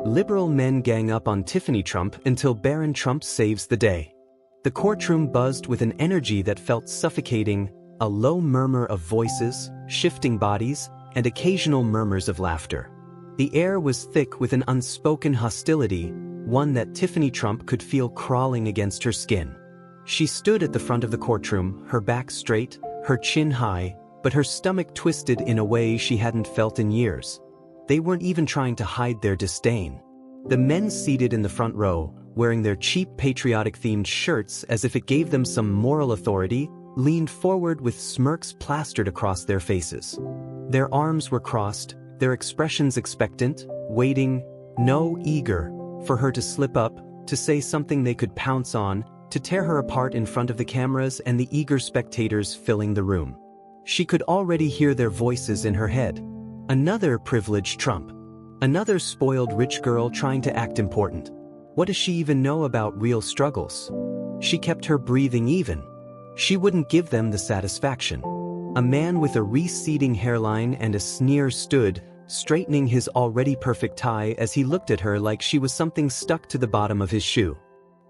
Liberal men gang up on Tiffany Trump until Barron Trump saves the day. The courtroom buzzed with an energy that felt suffocating, a low murmur of voices, shifting bodies, and occasional murmurs of laughter. The air was thick with an unspoken hostility, one that Tiffany Trump could feel crawling against her skin. She stood at the front of the courtroom, her back straight, her chin high, but her stomach twisted in a way she hadn't felt in years. They weren't even trying to hide their disdain. The men seated in the front row, wearing their cheap patriotic-themed shirts as if it gave them some moral authority, leaned forward with smirks plastered across their faces. Their arms were crossed, their expressions expectant, waiting, no, eager, for her to slip up, to say something they could pounce on, to tear her apart in front of the cameras and the eager spectators filling the room. She could already hear their voices in her head. Another privileged Trump. Another spoiled rich girl trying to act important. What does she even know about real struggles? She kept her breathing even. She wouldn't give them the satisfaction. A man with a receding hairline and a sneer stood, straightening his already perfect tie as he looked at her like she was something stuck to the bottom of his shoe.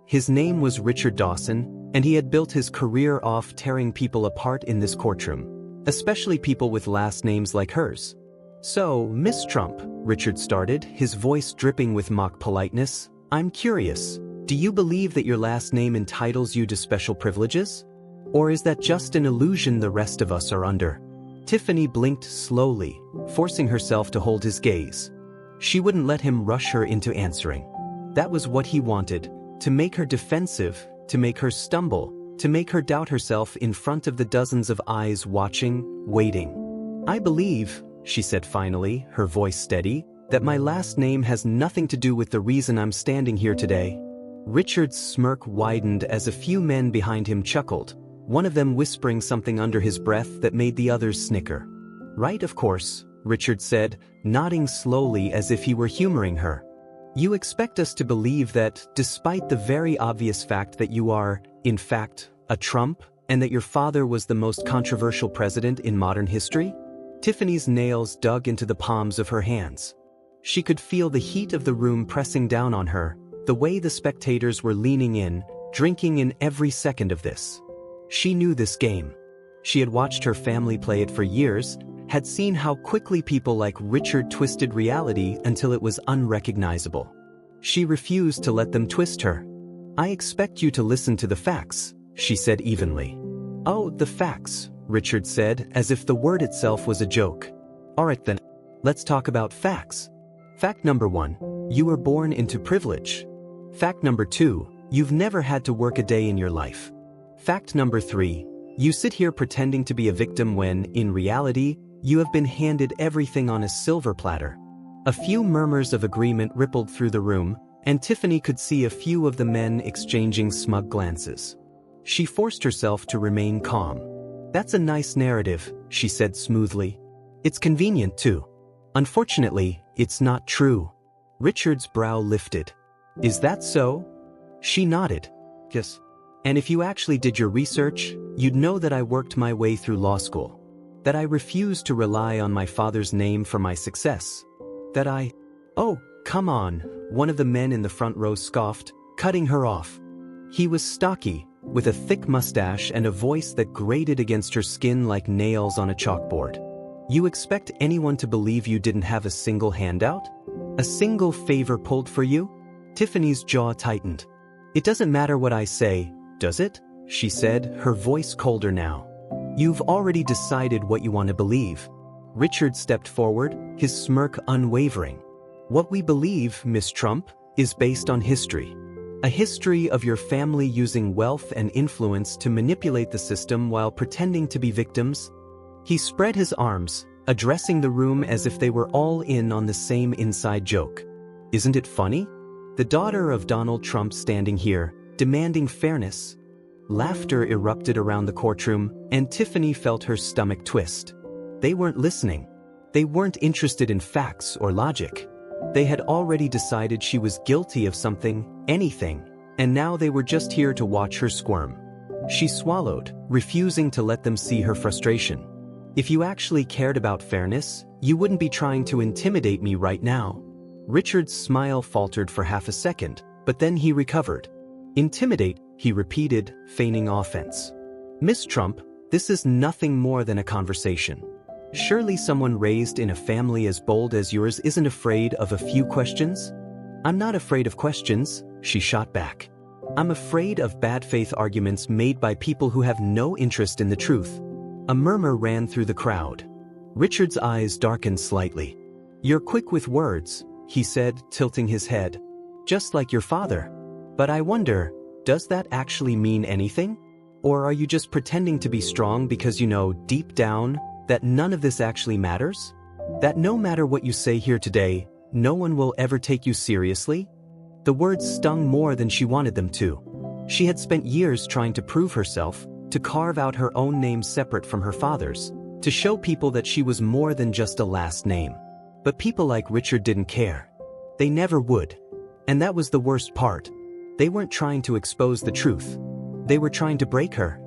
His name was Richard Dawson, and he had built his career off tearing people apart in this courtroom, especially people with last names like hers. "So, Miss Trump," Richard started, his voice dripping with mock politeness, "I'm curious, do you believe that your last name entitles you to special privileges? Or is that just an illusion the rest of us are under?" Tiffany blinked slowly, forcing herself to hold his gaze. She wouldn't let him rush her into answering. That was what he wanted, to make her defensive, to make her stumble, to make her doubt herself in front of the dozens of eyes watching, waiting. "I believe," she said finally, her voice steady, "that my last name has nothing to do with the reason I'm standing here today." Richard's smirk widened as a few men behind him chuckled, one of them whispering something under his breath that made the others snicker. "Right, of course," Richard said, nodding slowly as if he were humoring her. "You expect us to believe that, despite the very obvious fact that you are, in fact, a Trump, and that your father was the most controversial president in modern history?" Tiffany's nails dug into the palms of her hands. She could feel the heat of the room pressing down on her, the way the spectators were leaning in, drinking in every second of this. She knew this game. She had watched her family play it for years, had seen how quickly people like Richard twisted reality until it was unrecognizable. She refused to let them twist her. "I expect you to listen to the facts," she said evenly. "Oh, the facts," Richard said, as if the word itself was a joke. "All right then, let's talk about facts. Fact number 1, you were born into privilege. Fact number 2, you've never had to work a day in your life. Fact number 3, you sit here pretending to be a victim when, in reality, you have been handed everything on a silver platter." A few murmurs of agreement rippled through the room, and Tiffany could see a few of the men exchanging smug glances. She forced herself to remain calm. "That's a nice narrative," she said smoothly. "It's convenient too. Unfortunately, it's not true." Richard's brow lifted. "Is that so?" She nodded. "Yes. And if you actually did your research, you'd know that I worked my way through law school. That I refused to rely on my father's name for my success. That I—" "Oh, come on," one of the men in the front row scoffed, cutting her off. He was stocky, with a thick mustache and a voice that grated against her skin like nails on a chalkboard. "You expect anyone to believe you didn't have a single handout? A single favor pulled for you?" Tiffany's jaw tightened. "It doesn't matter what I say, does it?" she said, her voice colder now. "You've already decided what you want to believe." Richard stepped forward, his smirk unwavering. "What we believe, Miss Trump, is based on history. A history of your family using wealth and influence to manipulate the system while pretending to be victims." He spread his arms, addressing the room as if they were all in on the same inside joke. "Isn't it funny? The daughter of Donald Trump standing here, demanding fairness." Laughter erupted around the courtroom, and Tiffany felt her stomach twist. They weren't listening. They weren't interested in facts or logic. They had already decided she was guilty of something, anything, and now they were just here to watch her squirm. She swallowed, refusing to let them see her frustration. "If you actually cared about fairness, you wouldn't be trying to intimidate me right now." Richard's smile faltered for half a second, but then he recovered. Intimidate, he repeated, feigning offense. Miss Trump, this is nothing more than a conversation. Surely someone raised in a family as bold as yours isn't afraid of a few questions? I'm not afraid of questions, she shot back. I'm afraid of bad faith arguments made by people who have no interest in the truth. A murmur ran through the crowd. Richard's eyes darkened slightly. You're quick with words, he said, tilting his head. Just like your father. But I wonder, does that actually mean anything? Or are you just pretending to be strong because you know, deep down, that none of this actually matters? That no matter what you say here today, no one will ever take you seriously? The words stung more than she wanted them to. She had spent years trying to prove herself, to carve out her own name separate from her father's, to show people that she was more than just a last name. But people like Richard didn't care. They never would. And that was the worst part. They weren't trying to expose the truth. They were trying to break her.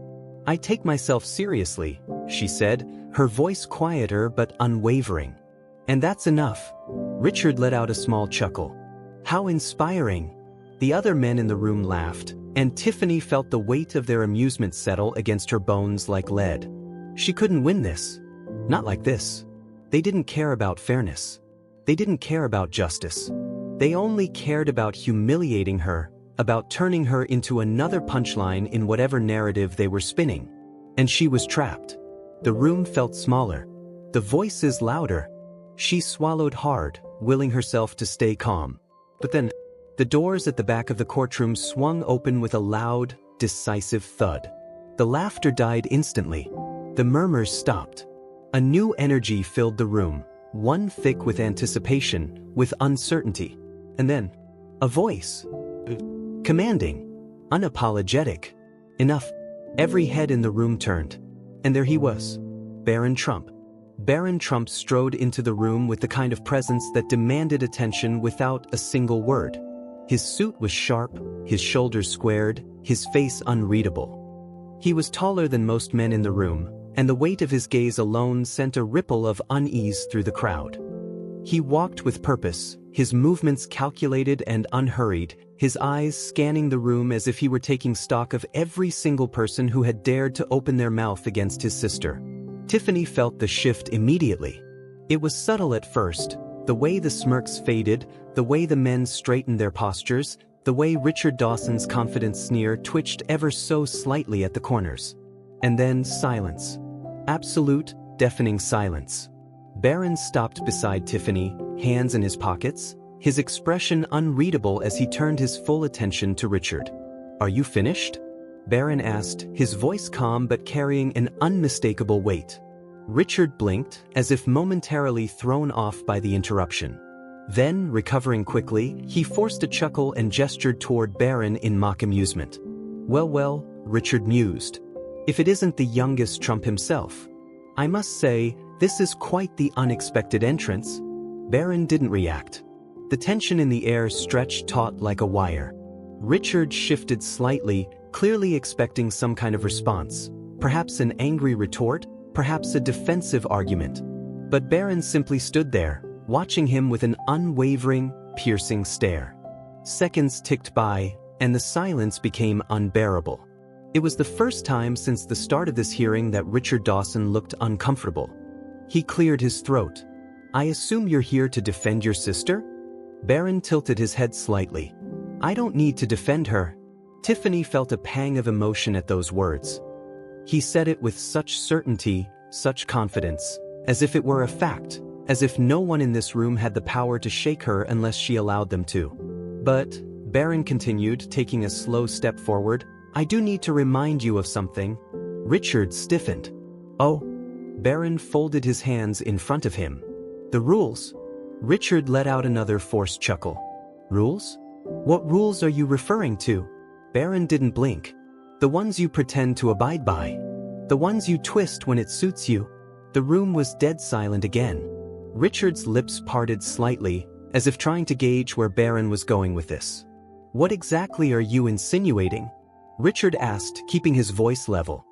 I take myself seriously, she said, her voice quieter but unwavering. And that's enough. Richard let out a small chuckle. How inspiring. The other men in the room laughed, and Tiffany felt the weight of their amusement settle against her bones like lead. She couldn't win this. Not like this. They didn't care about fairness. They didn't care about justice. They only cared about humiliating her, about turning her into another punchline in whatever narrative they were spinning. And she was trapped. The room felt smaller. The voices louder. She swallowed hard, willing herself to stay calm. But then, the doors at the back of the courtroom swung open with a loud, decisive thud. The laughter died instantly. The murmurs stopped. A new energy filled the room, one thick with anticipation, with uncertainty. And then, a voice. Commanding. Unapologetic. Enough. Every head in the room turned. And there he was. Barron Trump. Barron Trump strode into the room with the kind of presence that demanded attention without a single word. His suit was sharp, his shoulders squared, his face unreadable. He was taller than most men in the room, and the weight of his gaze alone sent a ripple of unease through the crowd. He walked with purpose, his movements calculated and unhurried, his eyes scanning the room as if he were taking stock of every single person who had dared to open their mouth against his sister. Tiffany felt the shift immediately. It was subtle at first, the way the smirks faded, the way the men straightened their postures, the way Richard Dawson's confident sneer twitched ever so slightly at the corners. And then silence. Absolute, deafening silence. Barron stopped beside Tiffany, hands in his pockets, his expression unreadable as he turned his full attention to Richard. "Are you finished?" Barron asked, his voice calm but carrying an unmistakable weight. Richard blinked, as if momentarily thrown off by the interruption. Then, recovering quickly, he forced a chuckle and gestured toward Barron in mock amusement. Well, Richard mused. If it isn't the youngest Trump himself. I must say, this is quite the unexpected entrance. Barron didn't react. The tension in the air stretched taut like a wire. Richard shifted slightly, clearly expecting some kind of response. Perhaps an angry retort, perhaps a defensive argument. But Barron simply stood there, watching him with an unwavering, piercing stare. Seconds ticked by, and the silence became unbearable. It was the first time since the start of this hearing that Richard Dawson looked uncomfortable. He cleared his throat. "I assume you're here to defend your sister?" Barron tilted his head slightly. "I don't need to defend her." Tiffany felt a pang of emotion at those words. He said it with such certainty, such confidence, as if it were a fact, as if no one in this room had the power to shake her unless she allowed them to. "But," Barron continued, taking a slow step forward, "I do need to remind you of something." Richard stiffened. "Oh." Barron folded his hands in front of him. "The rules." Richard let out another forced chuckle. "Rules? What rules are you referring to?" Barron didn't blink. "The ones you pretend to abide by. The ones you twist when it suits you." The room was dead silent again. Richard's lips parted slightly, as if trying to gauge where Barron was going with this. "What exactly are you insinuating?" Richard asked, keeping his voice level.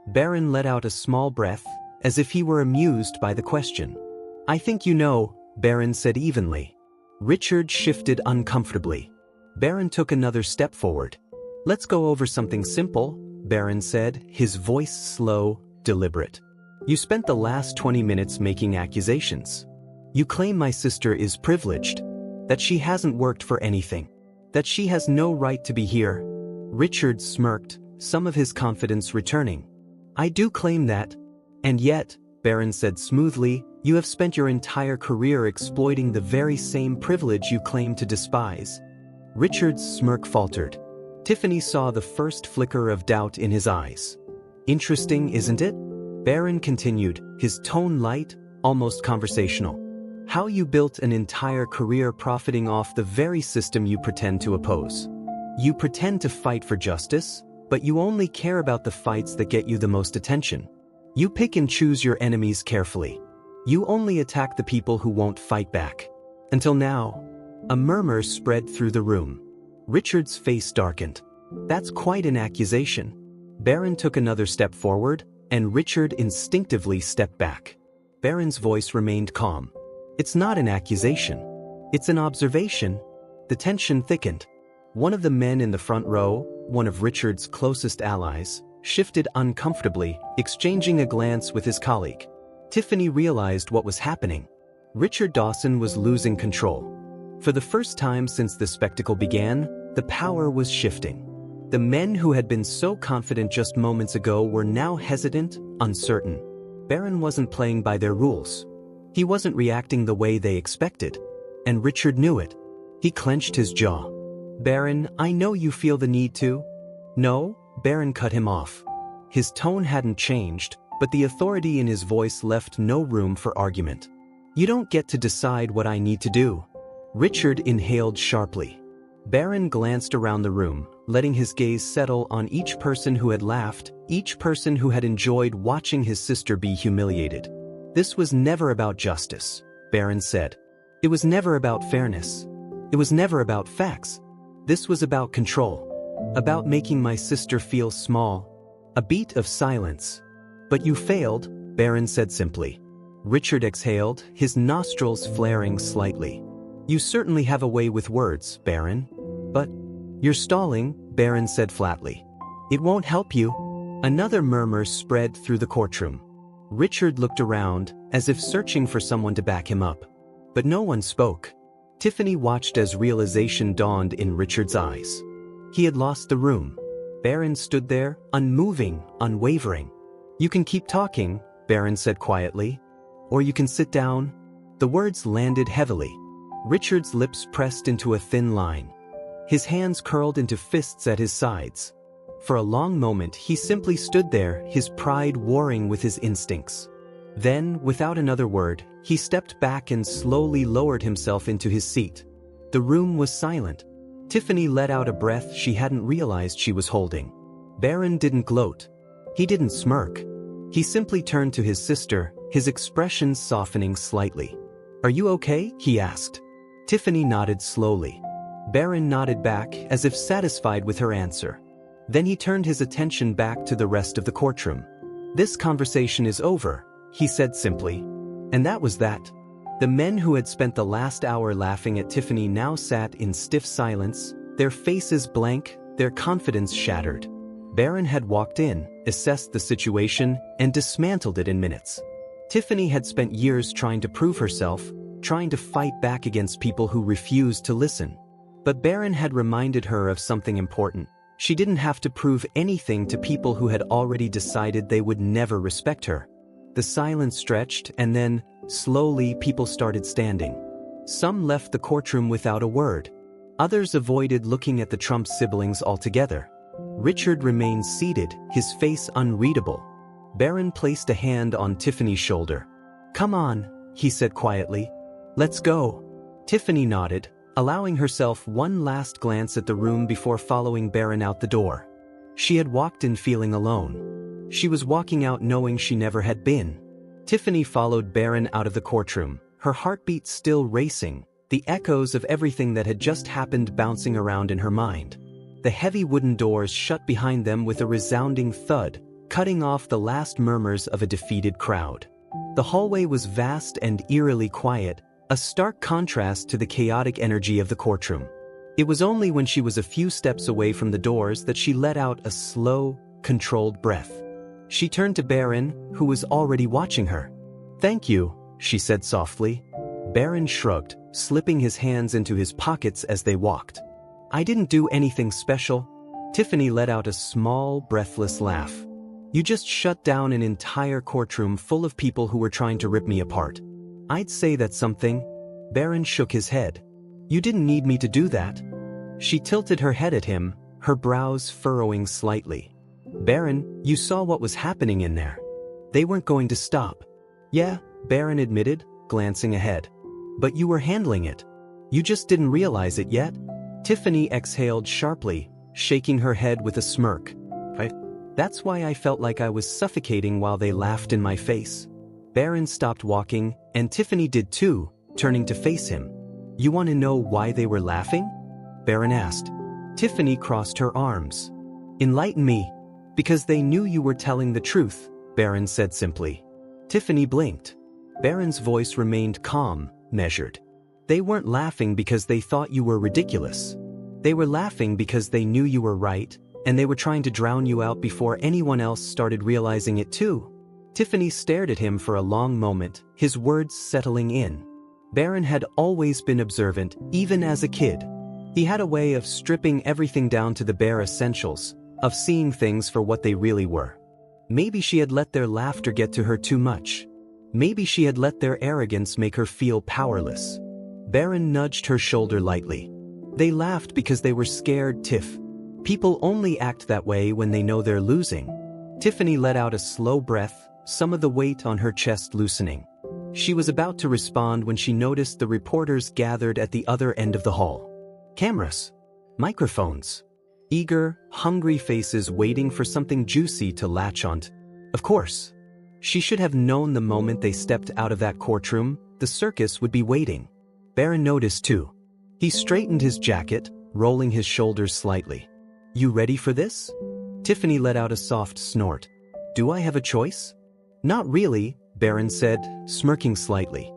Barron let out a small breath, as if he were amused by the question. "I think you know," Barron said evenly. Richard shifted uncomfortably. Barron took another step forward. "Let's go over something simple," Barron said, his voice slow, deliberate. "You spent the last 20 minutes making accusations. You claim my sister is privileged, that she hasn't worked for anything, that she has no right to be here." Richard smirked, some of his confidence returning. "I do claim that. And yet," Barron said smoothly, "you have spent your entire career exploiting the very same privilege you claim to despise." Richard's smirk faltered. Tiffany saw the first flicker of doubt in his eyes. "Interesting, isn't it?" Barron continued, his tone light, almost conversational. "How you built an entire career profiting off the very system you pretend to oppose. You pretend to fight for justice, but you only care about the fights that get you the most attention. You pick and choose your enemies carefully. You only attack the people who won't fight back. Until now." A murmur spread through the room. Richard's face darkened. "That's quite an accusation." Barron took another step forward, and Richard instinctively stepped back. Barron's voice remained calm. "It's not an accusation. It's an observation." The tension thickened. One of the men in the front row, one of Richard's closest allies, shifted uncomfortably, exchanging a glance with his colleague. Tiffany realized what was happening. Richard Dawson was losing control. For the first time since the spectacle began, the power was shifting. The men who had been so confident just moments ago were now hesitant, uncertain. Barron wasn't playing by their rules. He wasn't reacting the way they expected. And Richard knew it. He clenched his jaw. "Barron, I know you feel the need to." "No," Barron cut him off. His tone hadn't changed, but the authority in his voice left no room for argument. "You don't get to decide what I need to do." Richard inhaled sharply. Barron glanced around the room, letting his gaze settle on each person who had laughed, each person who had enjoyed watching his sister be humiliated. "This was never about justice," Barron said. "It was never about fairness. It was never about facts. This was about control. About making my sister feel small." A beat of silence. "But you failed," Barron said simply. Richard exhaled, his nostrils flaring slightly. "You certainly have a way with words, Barron. But you're stalling," Barron said flatly. "It won't help you." Another murmur spread through the courtroom. Richard looked around, as if searching for someone to back him up. But no one spoke. Tiffany watched as realization dawned in Richard's eyes. He had lost the room. Barron stood there, unmoving, unwavering. "You can keep talking," Barron said quietly. "Or you can sit down." The words landed heavily. Richard's lips pressed into a thin line. His hands curled into fists at his sides. For a long moment he simply stood there, his pride warring with his instincts. Then, without another word, he stepped back and slowly lowered himself into his seat. The room was silent. Tiffany let out a breath she hadn't realized she was holding. Barron didn't gloat. He didn't smirk. He simply turned to his sister, his expression softening slightly. "Are you okay?" he asked. Tiffany nodded slowly. Barron nodded back, as if satisfied with her answer. Then he turned his attention back to the rest of the courtroom. "This conversation is over," he said simply. And that was that. The men who had spent the last hour laughing at Tiffany now sat in stiff silence, their faces blank, their confidence shattered. Barron had walked in, assessed the situation, and dismantled it in minutes. Tiffany had spent years trying to prove herself, trying to fight back against people who refused to listen. But Barron had reminded her of something important. She didn't have to prove anything to people who had already decided they would never respect her. The silence stretched, and then, slowly, people started standing. Some left the courtroom without a word. Others avoided looking at the Trump siblings altogether. Richard remained seated, his face unreadable. Barron placed a hand on Tiffany's shoulder. "Come on," he said quietly. "Let's go." Tiffany nodded, allowing herself one last glance at the room before following Barron out the door. She had walked in feeling alone. She was walking out knowing she never had been. Tiffany followed Barron out of the courtroom, her heartbeat still racing, the echoes of everything that had just happened bouncing around in her mind. The heavy wooden doors shut behind them with a resounding thud, cutting off the last murmurs of a defeated crowd. The hallway was vast and eerily quiet, a stark contrast to the chaotic energy of the courtroom. It was only when she was a few steps away from the doors that she let out a slow, controlled breath. She turned to Barron, who was already watching her. "Thank you," she said softly. Barron shrugged, slipping his hands into his pockets as they walked. "I didn't do anything special." Tiffany let out a small, breathless laugh. "You just shut down an entire courtroom full of people who were trying to rip me apart." "I'd say that's something." Barron shook his head. "You didn't need me to do that." She tilted her head at him, her brows furrowing slightly. "Barron, you saw what was happening in there. They weren't going to stop." "Yeah," Barron admitted, glancing ahead. "But you were handling it. You just didn't realize it yet." Tiffany exhaled sharply, shaking her head with a smirk. "That's why I felt like I was suffocating while they laughed in my face." Barron stopped walking, and Tiffany did too, turning to face him. "You want to know why they were laughing?" Barron asked. Tiffany crossed her arms. "Enlighten me." "Because they knew you were telling the truth," Barron said simply. Tiffany blinked. Barron's voice remained calm, measured. "They weren't laughing because they thought you were ridiculous. They were laughing because they knew you were right, and they were trying to drown you out before anyone else started realizing it too." Tiffany stared at him for a long moment, his words settling in. Barron had always been observant, even as a kid. He had a way of stripping everything down to the bare essentials, of seeing things for what they really were. Maybe she had let their laughter get to her too much. Maybe she had let their arrogance make her feel powerless. Barron nudged her shoulder lightly. "They laughed because they were scared, Tiff. People only act that way when they know they're losing." Tiffany let out a slow breath, some of the weight on her chest loosening. She was about to respond when she noticed the reporters gathered at the other end of the hall. Cameras. Microphones. Eager, hungry faces waiting for something juicy to latch onto. Of course. She should have known the moment they stepped out of that courtroom, the circus would be waiting. Barron noticed too. He straightened his jacket, rolling his shoulders slightly. "You ready for this?" Tiffany let out a soft snort. "Do I have a choice?" "Not really," Barron said, smirking slightly.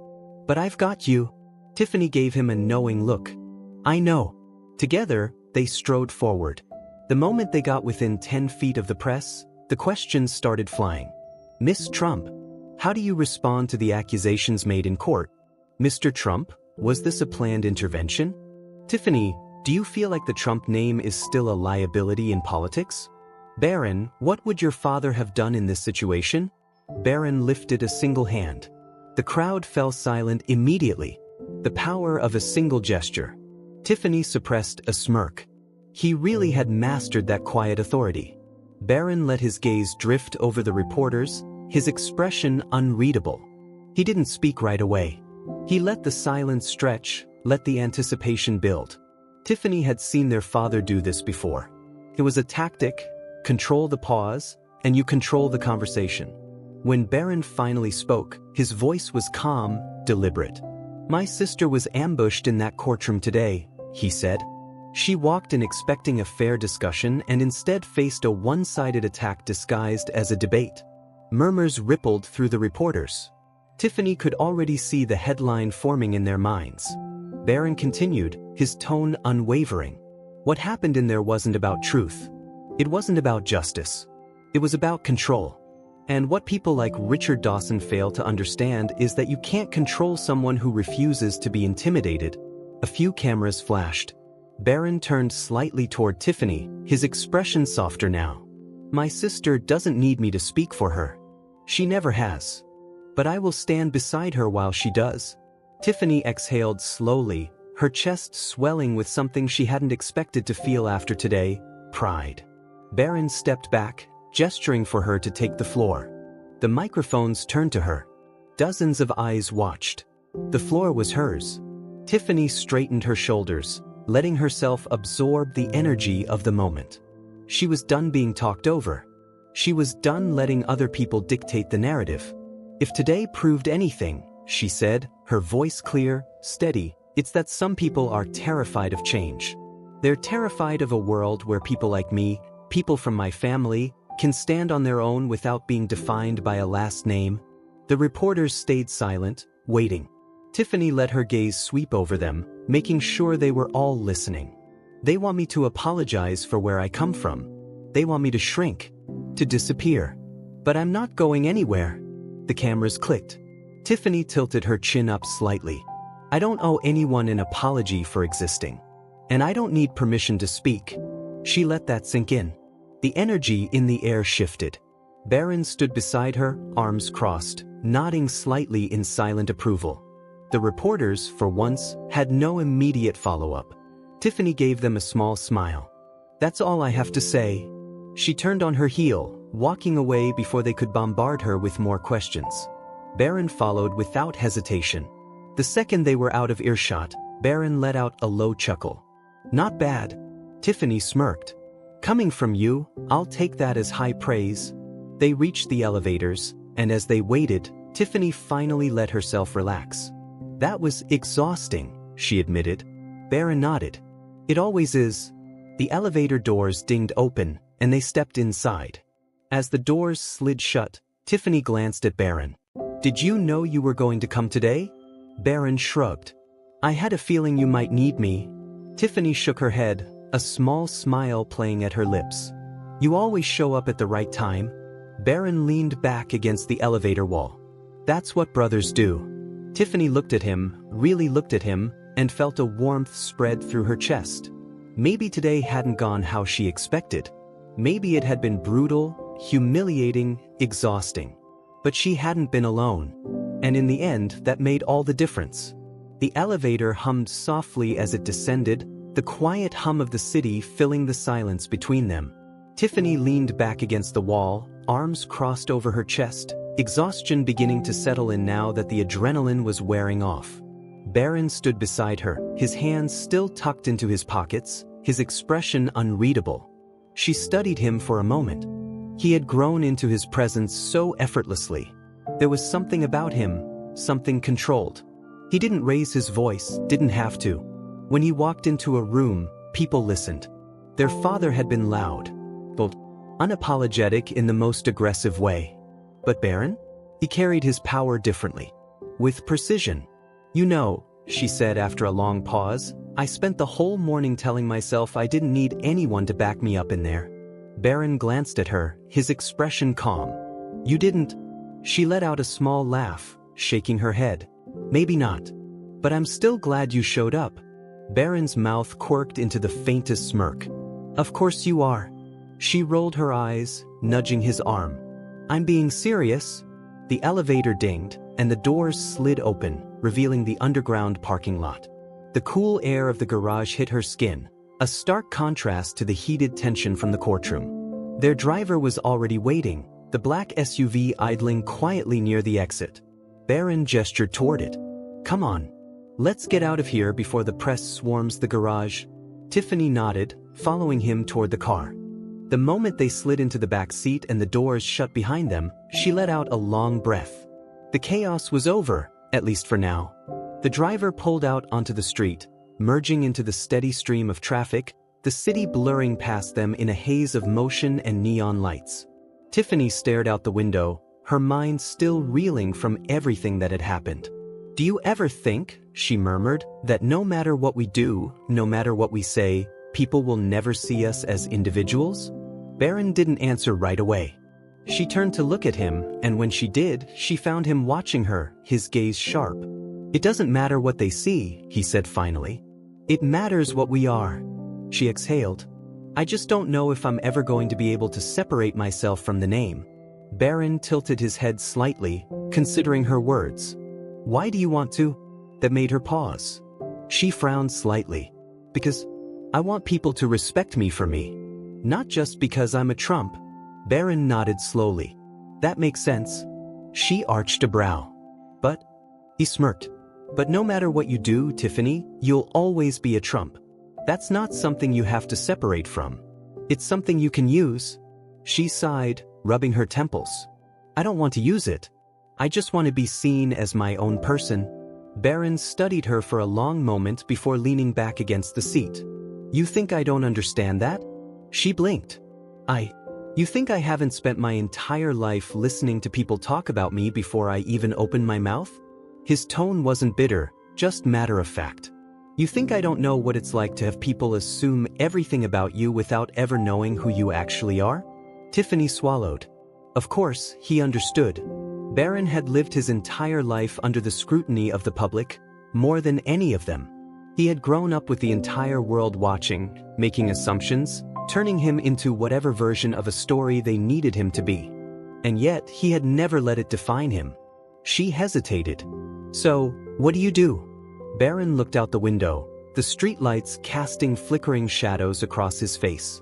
"But I've got you." Tiffany gave him a knowing look. "I know." Together, they strode forward. The moment they got within 10 feet of the press, the questions started flying. "Miss Trump, how do you respond to the accusations made in court?" "Mr. Trump, was this a planned intervention?" "Tiffany, do you feel like the Trump name is still a liability in politics?" "Barron, what would your father have done in this situation?" Barron lifted a single hand. The crowd fell silent immediately. The power of a single gesture. Tiffany suppressed a smirk. He really had mastered that quiet authority. Barron let his gaze drift over the reporters, his expression unreadable. He didn't speak right away. He let the silence stretch, let the anticipation build. Tiffany had seen their father do this before. It was a tactic: control the pause, and you control the conversation. When Barron finally spoke, his voice was calm, deliberate. "My sister was ambushed in that courtroom today," he said. "She walked in expecting a fair discussion and instead faced a one-sided attack disguised as a debate." Murmurs rippled through the reporters. Tiffany could already see the headline forming in their minds. Barron continued, his tone unwavering. What happened in there wasn't about truth. It wasn't about justice. It was about control. And what people like Richard Dawson fail to understand is that you can't control someone who refuses to be intimidated. A few cameras flashed. Barron turned slightly toward Tiffany, his expression softer now. "My sister doesn't need me to speak for her. She never has. But I will stand beside her while she does." Tiffany exhaled slowly, her chest swelling with something she hadn't expected to feel after today: pride. Barron stepped back, gesturing for her to take the floor. The microphones turned to her. Dozens of eyes watched. The floor was hers. Tiffany straightened her shoulders, letting herself absorb the energy of the moment. She was done being talked over. She was done letting other people dictate the narrative. "If today proved anything," she said, her voice clear, steady, "it's that some people are terrified of change. They're terrified of a world where people like me, people from my family, can stand on their own without being defined by a last name." The reporters stayed silent, waiting. Tiffany let her gaze sweep over them, making sure they were all listening. They want me to apologize for where I come from. They want me to shrink, to disappear. But I'm not going anywhere. The cameras clicked. Tiffany tilted her chin up slightly. I don't owe anyone an apology for existing. And I don't need permission to speak. She let that sink in. The energy in the air shifted. Barron stood beside her, arms crossed, nodding slightly in silent approval. The reporters, for once, had no immediate follow-up. Tiffany gave them a small smile. That's all I have to say. She turned on her heel, walking away before they could bombard her with more questions. Barron followed without hesitation. The second they were out of earshot, Barron let out a low chuckle. Not bad. Tiffany smirked. Coming from you, I'll take that as high praise. They reached the elevators, and as they waited, Tiffany finally let herself relax. That was exhausting, she admitted. Barron nodded. It always is. The elevator doors dinged open, and they stepped inside. As the doors slid shut, Tiffany glanced at Barron. Did you know you were going to come today? Barron shrugged. I had a feeling you might need me. Tiffany shook her head, a small smile playing at her lips. You always show up at the right time. Barron leaned back against the elevator wall. That's what brothers do. Tiffany looked at him, really looked at him, and felt a warmth spread through her chest. Maybe today hadn't gone how she expected. Maybe it had been brutal, humiliating, exhausting. But she hadn't been alone. And in the end, that made all the difference. The elevator hummed softly as it descended, the quiet hum of the city filling the silence between them. Tiffany leaned back against the wall, arms crossed over her chest, exhaustion beginning to settle in now that the adrenaline was wearing off. Barron stood beside her, his hands still tucked into his pockets, his expression unreadable. She studied him for a moment. He had grown into his presence so effortlessly. There was something about him, something controlled. He didn't raise his voice, didn't have to. When he walked into a room, people listened. Their father had been loud, bold, unapologetic in the most aggressive way. But Barron? He carried his power differently. With precision. You know, she said after a long pause, I spent the whole morning telling myself I didn't need anyone to back me up in there. Barron glanced at her, his expression calm. You didn't? She let out a small laugh, shaking her head. Maybe not. But I'm still glad you showed up. Barron's mouth quirked into the faintest smirk. Of course you are. She rolled her eyes, nudging his arm. I'm being serious. The elevator dinged, and the doors slid open, revealing the underground parking lot. The cool air of the garage hit her skin, a stark contrast to the heated tension from the courtroom. Their driver was already waiting, the black SUV idling quietly near the exit. Barron gestured toward it. Come on. Let's get out of here before the press swarms the garage. Tiffany nodded, following him toward the car. The moment they slid into the back seat and the doors shut behind them, she let out a long breath. The chaos was over, at least for now. The driver pulled out onto the street, merging into the steady stream of traffic, the city blurring past them in a haze of motion and neon lights. Tiffany stared out the window, her mind still reeling from everything that had happened. Do you ever think, she murmured, that no matter what we do, no matter what we say, people will never see us as individuals? Barron didn't answer right away. She turned to look at him, and when she did, she found him watching her, his gaze sharp. It doesn't matter what they see, he said finally. It matters what we are. She exhaled. I just don't know if I'm ever going to be able to separate myself from the name. Barron tilted his head slightly, considering her words. Why do you want to? That made her pause. She frowned slightly. Because I want people to respect me for me. Not just because I'm a Trump. Barron nodded slowly. That makes sense. She arched a brow. But? He smirked. But no matter what you do, Tiffany, you'll always be a Trump. That's not something you have to separate from. It's something you can use. She sighed, rubbing her temples. I don't want to use it. I just want to be seen as my own person. Barron studied her for a long moment before leaning back against the seat. You think I don't understand that? She blinked. You think I haven't spent my entire life listening to people talk about me before I even open my mouth? His tone wasn't bitter, just matter of fact. You think I don't know what it's like to have people assume everything about you without ever knowing who you actually are? Tiffany swallowed. Of course, he understood. Barron had lived his entire life under the scrutiny of the public, more than any of them. He had grown up with the entire world watching, making assumptions, turning him into whatever version of a story they needed him to be. And yet, he had never let it define him. She hesitated. So, what do you do? Barron looked out the window, the streetlights casting flickering shadows across his face.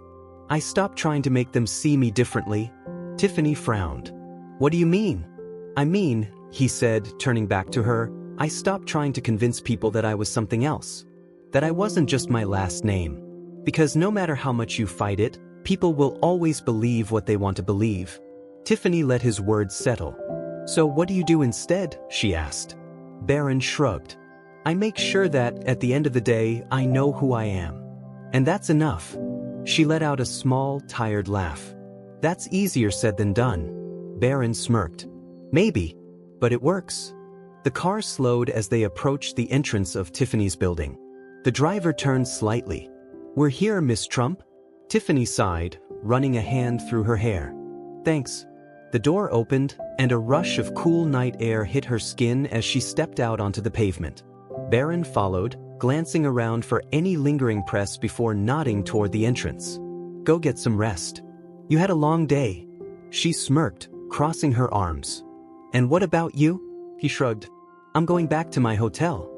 I stopped trying to make them see me differently. Tiffany frowned. What do you mean? I mean, he said, turning back to her, I stopped trying to convince people that I was something else. That I wasn't just my last name. Because no matter how much you fight it, people will always believe what they want to believe. Tiffany let his words settle. So what do you do instead? She asked. Barron shrugged. I make sure that, at the end of the day, I know who I am. And that's enough. She let out a small, tired laugh. That's easier said than done. Barron smirked. Maybe, but it works. The car slowed as they approached the entrance of Tiffany's building. The driver turned slightly. We're here, Miss Trump. Tiffany sighed, running a hand through her hair. Thanks. The door opened, and a rush of cool night air hit her skin as she stepped out onto the pavement. Barron followed, glancing around for any lingering press before nodding toward the entrance. Go get some rest. You had a long day. She smirked, crossing her arms. And what about you? He shrugged. I'm going back to my hotel.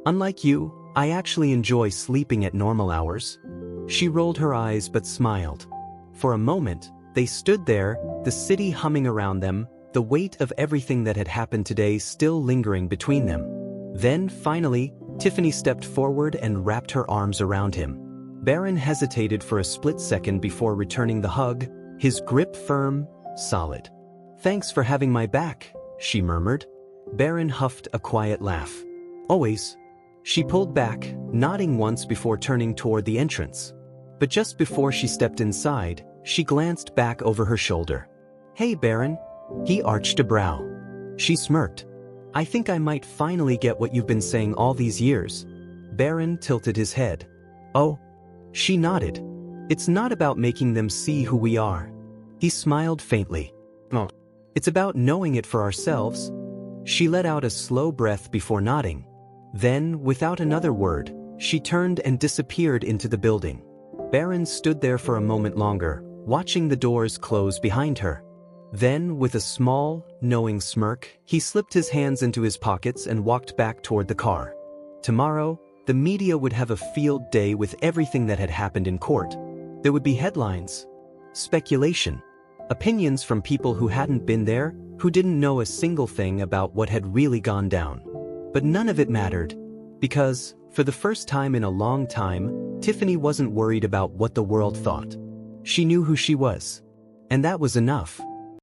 Unlike you, I actually enjoy sleeping at normal hours. She rolled her eyes but smiled. For a moment, they stood there, the city humming around them, the weight of everything that had happened today still lingering between them. Then, finally, Tiffany stepped forward and wrapped her arms around him. Barron hesitated for a split second before returning the hug, his grip firm, solid. Thanks for having my back, she murmured. Barron huffed a quiet laugh. Always. She pulled back, nodding once before turning toward the entrance. But just before she stepped inside, she glanced back over her shoulder. Hey, Barron. He arched a brow. She smirked. I think I might finally get what you've been saying all these years. Barron tilted his head. Oh. She nodded. It's not about making them see who we are. He smiled faintly. Oh. It's about knowing it for ourselves. She let out a slow breath before nodding. Then, without another word, she turned and disappeared into the building. Barron stood there for a moment longer, watching the doors close behind her. Then, with a small, knowing smirk, he slipped his hands into his pockets and walked back toward the car. Tomorrow, the media would have a field day with everything that had happened in court. There would be headlines, speculation, opinions from people who hadn't been there, who didn't know a single thing about what had really gone down. But none of it mattered, because, for the first time in a long time, Tiffany wasn't worried about what the world thought. She knew who she was. And that was enough.